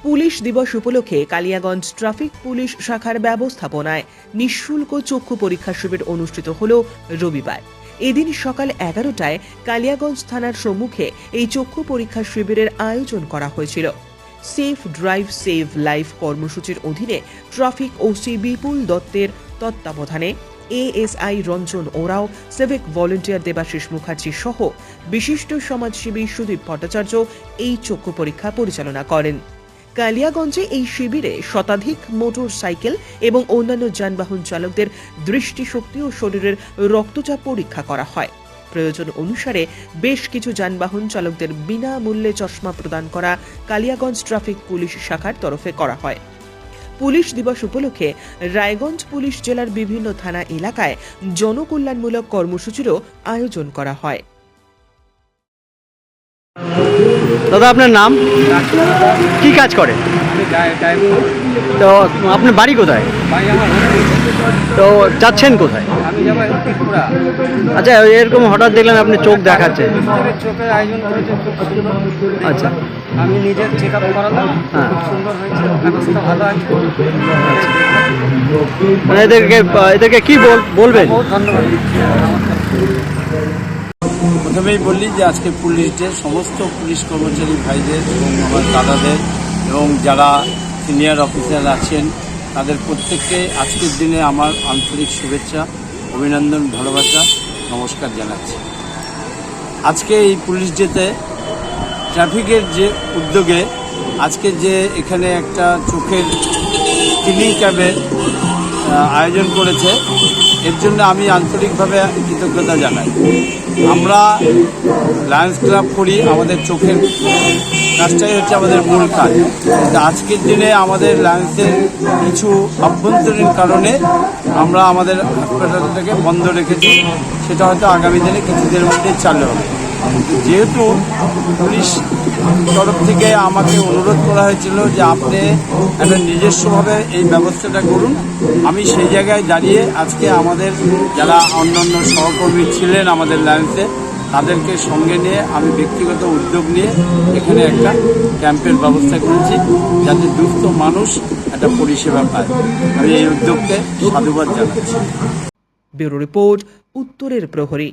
Police দিবস উপলক্ষে Kaliaganj traffic police শাখার ব্যবস্থাপনায় নিঃশুল্ক চক্ষু পরীক্ষা শিবির অনুষ্ঠিত হল রবিবার। এদিন সকাল 11টায় কালিয়াগঞ্জ থানার সম্মুখে এই চক্ষু পরীক্ষা শিবিরের আয়োজন করা হয়েছিল। সেফ ড্রাইভ সেভ লাইফ কর্মসূচির অধীনে ট্রাফিক ওসি বিপুল দত্তের তত্ত্বাবধানে এএসআই রঞ্জন ওরাও, সিভিক ভলেন্টিয়ার দেবাশিস মুখার্জি সহ বিশিষ্ট সমাজসেবী সুদীপ ভট্টাচার্য এই চক্ষু পরীক্ষা পরিচালনা করেন। কালিয়াগঞ্জে এই শিবিরে শতাধিক মোটর সাইকেল এবং অন্যান্য যানবাহন চালকদের দৃষ্টিশক্তি ও শরীরের রক্তচাপ পরীক্ষা করা হয়। প্রয়োজন অনুসারে বেশ কিছু যানবাহন চালকদের বিনামূল্যে চশমা প্রদান করা কালিয়াগঞ্জ ট্রাফিক পুলিশ শাখার তরফে করা হয়। পুলিশ দিবস উপলক্ষে রায়গঞ্জ পুলিশ জেলার বিভিন্ন থানা এলাকায় জনকল্যাণমূলক কর্মসূচিরও আয়োজন করা হয়। দাদা, আপনার নাম, কি কাজ করে? তো আপনার বাড়ি কোথায়? তো যাচ্ছেন কোথায়? আচ্ছা, এরকম হঠাৎ দেখলাম আপনি চোখ দেখাচ্ছেন। চোখের আয়োজন করেছে, আচ্ছা, আমি নিজের চেক আপ করালাম, খুব সুন্দর হয়েছে, ব্যবস্থা ভালো আছে। মানে এদেরকে কি বলবেন? বহুত ধন্যবাদ। প্রথমেই বললি যে আজকে পুলিশ ডে, সমস্ত পুলিশ কর্মচারী ভাইদের এবং আমার দাদাদের এবং যারা সিনিয়র অফিসার আছেন তাদের প্রত্যেককে আজকের দিনে আমার আন্তরিক শুভেচ্ছা, অভিনন্দন, ভালোবাসা, নমস্কার জানাচ্ছি। আজকে এই পুলিশ ডেতে ট্রাফিকের যে উদ্যোগে আজকে যে এখানে একটা চোখের স্ক্রিনিং ক্যাম্পের আয়োজন করেছে, এর জন্য আমি আন্তরিকভাবে কৃতজ্ঞতা জানাই। আমরা লায়ন্স ক্লাব করি, আমাদের চোখের কাজটাই হচ্ছে আমাদের মূল কাজ। আজকের দিনে আমাদের লায়ন্সের কিছু অভ্যন্তরীণ কারণে আমরা আমাদের হাসপাতালটাকে বন্ধ রেখেছি, সেটা হয়তো আগামী দিনে কিছুদিনের মধ্যেই চালু হবে। যেহেতু পুলিশ তরফ থেকে আমাকে অনুরোধ করা হয়েছিল যে আপনি একটা নিজস্বভাবে এই ব্যবস্থাটা করুন, আমি সেই জায়গায় দাঁড়িয়ে আজকে আমাদের যারা অন্যান্য সহকর্মী ছিলেন আমাদের লায়ন্সে তাদেরকে সঙ্গে নিয়ে আমি ব্যক্তিগত উদ্যোগ নিয়ে এখানে একটা ক্যাম্পের ব্যবস্থা করেছি, যাতে দুস্থ মানুষ একটা পরিষেবা পায়। আমি এই উদ্যোগকে সাধুবাদ জানাচ্ছি। ব্যুরো রিপোর্ট, উত্তরের প্রহরী।